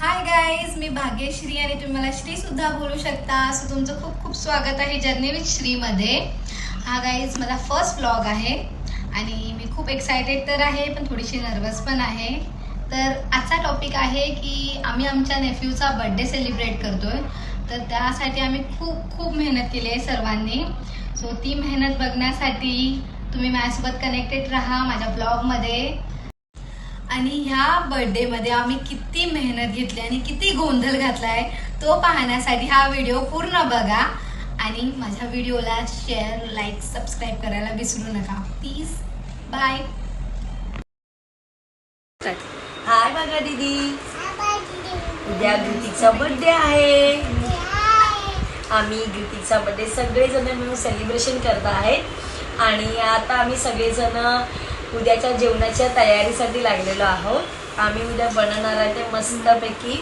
Hi guys, मी भाग्यश्री आणि तुम्ही मला श्री सुद्धा बोलू शकता. सो तुमचं खूप खूप स्वागत आहे जर्नी विथ श्रीमध्ये. हा गाईज माझा फर्स्ट ब्लॉग आहे आणि मी खूप एक्सायटेड तर आहे पण थोडीशी नर्वस पण आहे. तर आजचा टॉपिक आहे की आम्ही आमच्या नेफ्यूचा बर्थडे सेलिब्रेट करतोय. तर त्यासाठी आम्ही खूप खूप मेहनत केली आहे सर्वांनी. सो ती मेहनत बघण्यासाठी तुम्ही माझ्यासोबत कनेक्टेड राहा माझ्या ब्लॉगमध्ये. आणि ह्या बर्थडेमध्ये आम्ही किती मेहनत घेतली आणि किती गोंधळ घातलाय तो पाहण्यासाठी हा व्हिडिओ पूर्ण बघा. आणि माझ्या व्हिडिओला शेअर, लाईक, सबस्क्राईब करायला विसरू नका प्लीज. बाय. हाय बघा दीदी, उद्या ग्रितिकचा बर्थडे आहे. आम्ही ग्रितिकचा बर्थडे सगळेजण मिळून सेलिब्रेशन करत आहेत आणि आता आम्ही सगळेजण उद्याच्या जेवणाच्या तयारीसाठी लागलेलो आहोत. आम्ही उद्या बनवणार आहे ते मस्तपैकी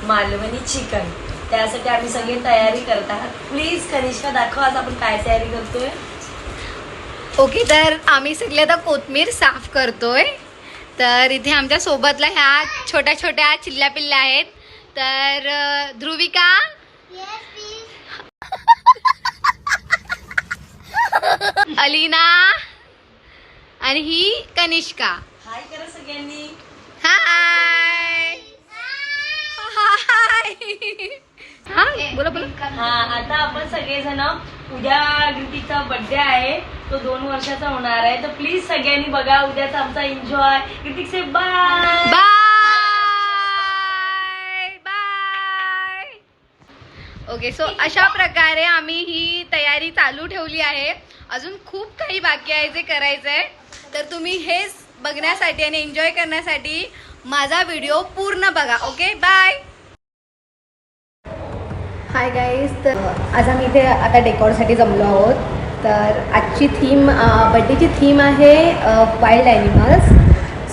मालवणी चिकन. त्यासाठी आम्ही सगळी तयारी करतात. प्लीज कनिष्का दाखव आज आपण काय तयारी करतोय. ओके, तर आम्ही सगळे आता कोथमीर साफ करतोय. तर इथे आमच्या सोबतला ह्या छोट्या छोट्या चिल्ल्या पिल्ल्या आहेत. तर ध्रुविका, अलीना आणि ही कनिष्का. हाय करा सगळ्यांनी. हाय हाय. हा बोला बोला. हा, आता आपण सगळेजण उद्या ग्रितिकचा बर्थडे आहे, तो 2 वर्षाचा होणार आहे. तर प्लीज सगळ्यांनी बघा उद्याचा आमचा एन्जॉय. ग्रितिक से bye bye bye. Okay, so अशा प्रकारे आम्ही ही तयारी चालू ठेवली आहे. अजून खूप काही बाकी आहे जे करायचं आहे. तर तुम्ही हेच बघण्यासाठी आणि एन्जॉय करण्यासाठी माझा व्हिडिओ पूर्ण बघा. Okay, bye. हाय गाईज, तर आज आम्ही इथे आता डेकॉरसाठी जमलो आहोत. तर आजची थीम, बड्डेची थीम आहे वाईल्ड ॲनिमल्स.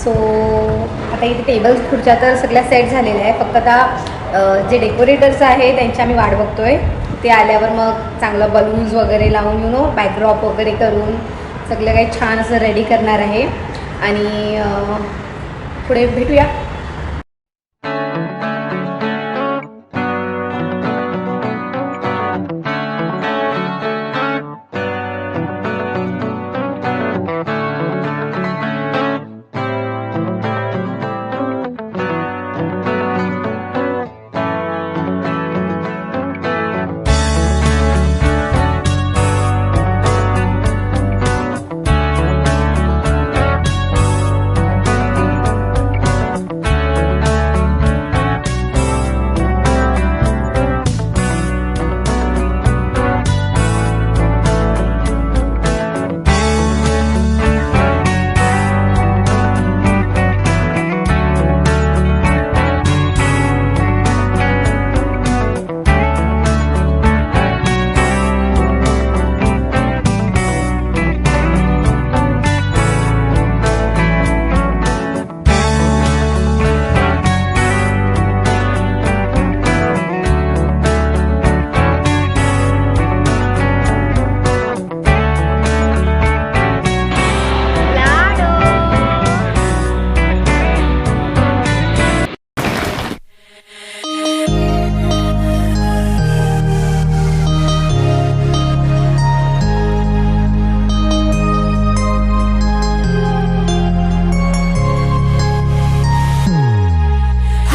सो आता इथे टेबल्स, खुर्च्या तर सगळ्या सेट झालेल्या आहे. फक्त आता जे डेकोरेटर्स आहे त्यांची आम्ही वाट बघतोय. ते आल्यावर मग चांगलं बलून्स वगैरे लावून बॅकड्रॉप वगैरे करून सगळं काही छान असं रेडी करणार आहे. आणि पुढे भेटूया.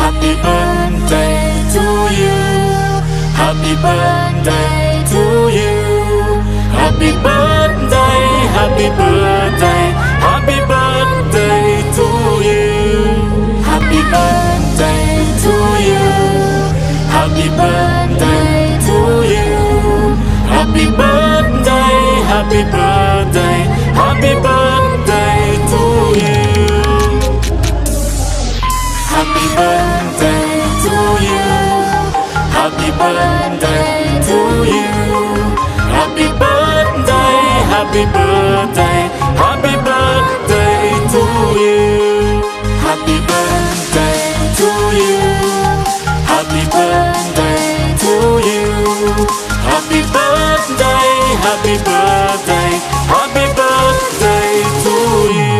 Happy birthday to you. Happy birthday to you. Happy birthday, happy birthday, happy birthday to you. Happy birthday to you. Happy birthday to you. Happy birthday, happy birthday, happy birthday to you. Happy birthday to you. Happy birthday to you. Happy birthday, happy birthday, happy birthday to you. Happy birthday to you. Happy birthday to you. Happy birthday, happy birthday, happy birthday to you.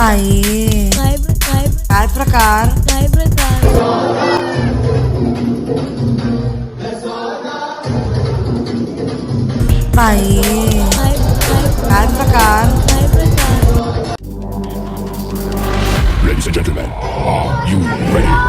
बाई काय प्रकार बाई काय प्रकार Ladies and gentlemen, are you ready?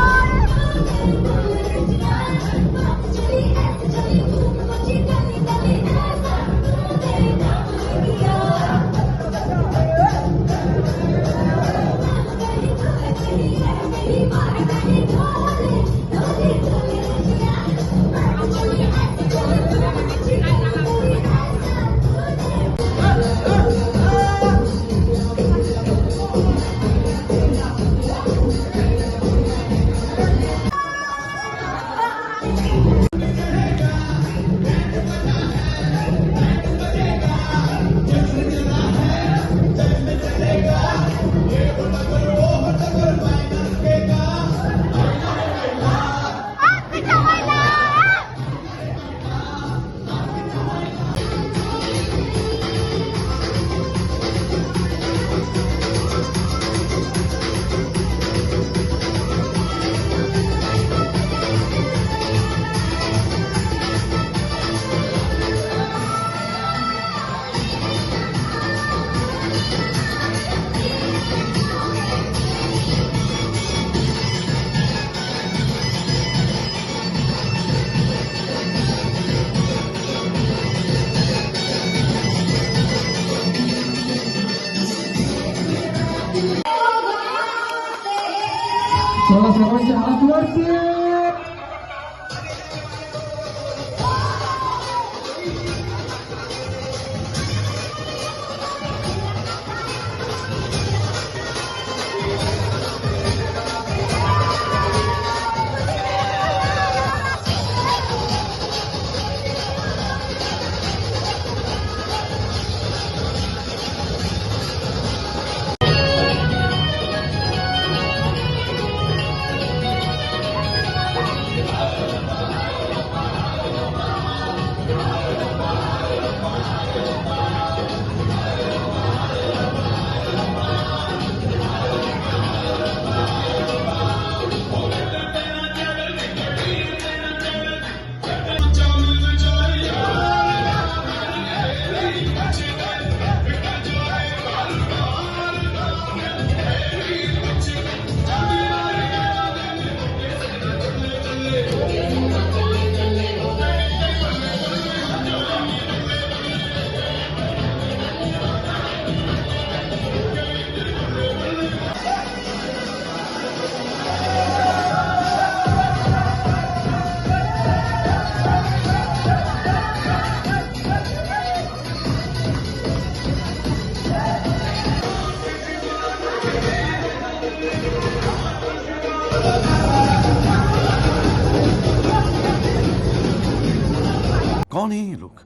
कौन है ये लोग?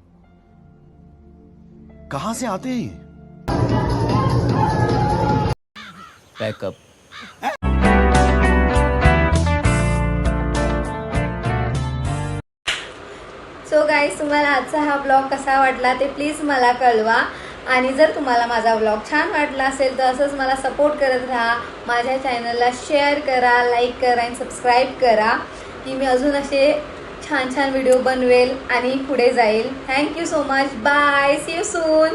कहां से आते हैं ये? Backup. सो गाईज, तुम्हाला आजचा हा ब्लॉग कसा वाटला ते प्लीज मला कळवा. आणि जर तुम्हाला माझा ब्लॉग छान वाटला असेल तर असंच मला सपोर्ट करत राहा. माझ्या चॅनलला शेअर करा, लाईक करा आणि सबस्क्राईब करा की मी अजून असे छान छान व्हिडिओ बनवेल आणि पुढे जाईल. Thank you so much. Bye. See you soon.